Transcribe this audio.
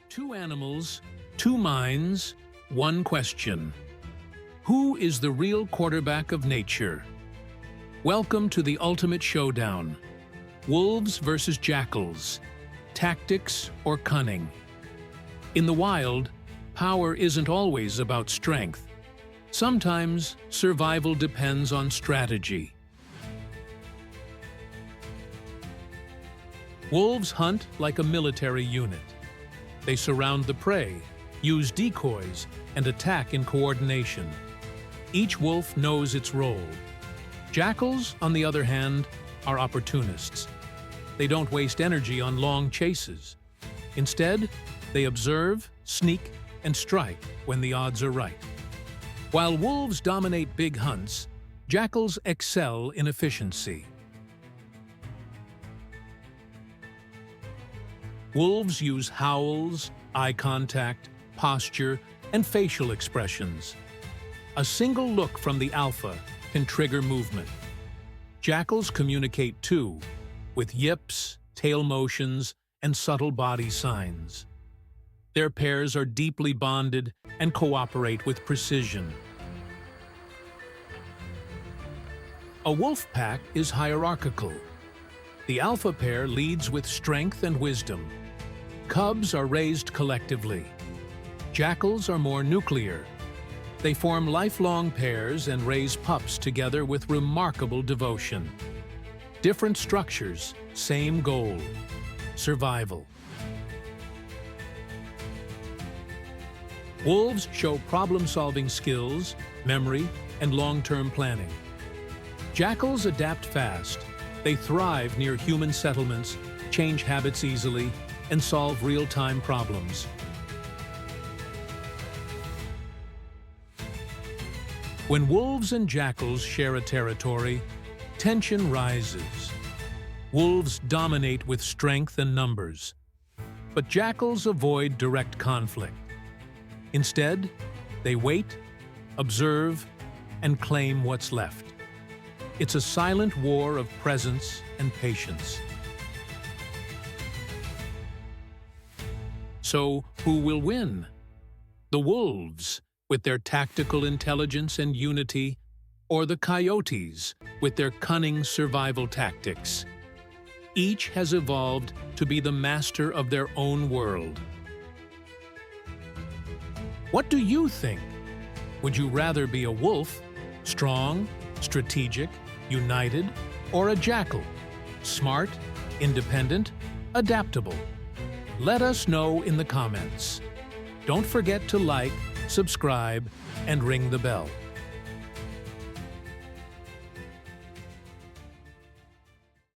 Two animals, two minds, one question. Who is the real quarterback of nature? Welcome to the ultimate showdown. Wolves versus jackals. Tactics or cunning? In the wild, power isn't always about strength. Sometimes survival depends on strategy. Wolves hunt like a military unit. They surround the prey, use decoys, and attack in coordination. Each wolf knows its role. Jackals, on the other hand, are opportunists. They don't waste energy on long chases. Instead, they observe, sneak, and strike when the odds are right. While wolves dominate big hunts, jackals excel in efficiency. Wolves use howls, eye contact, posture, and facial expressions. A single look from the alpha can trigger movement. Jackals communicate too, with yips, tail motions, and subtle body signs. Their pairs are deeply bonded and cooperate with precision. A wolf pack is hierarchical. The alpha pair leads with strength and wisdom. Cubs are raised collectively. Jackals are more nuclear. They form lifelong pairs and raise pups together with remarkable devotion. Different structures, same goal: survival. Wolves show problem-solving skills, memory, and long-term planning. Jackals adapt fast. They thrive near human settlements, change habits easily, and solve real-time problems. When wolves and jackals share a territory, tension rises. Wolves dominate with strength and numbers, but jackals avoid direct conflict. Instead, they wait, observe, and claim what's left. It's a silent war of presence and patience. So, who will win? The wolves, with their tactical intelligence and unity, or the coyotes, with their cunning survival tactics? Each has evolved to be the master of their own world. What do you think? Would you rather be a wolf, strong, strategic, united, or a jackal, smart, independent, adaptable? Let us know in the comments. Don't forget to like, subscribe, and ring the bell.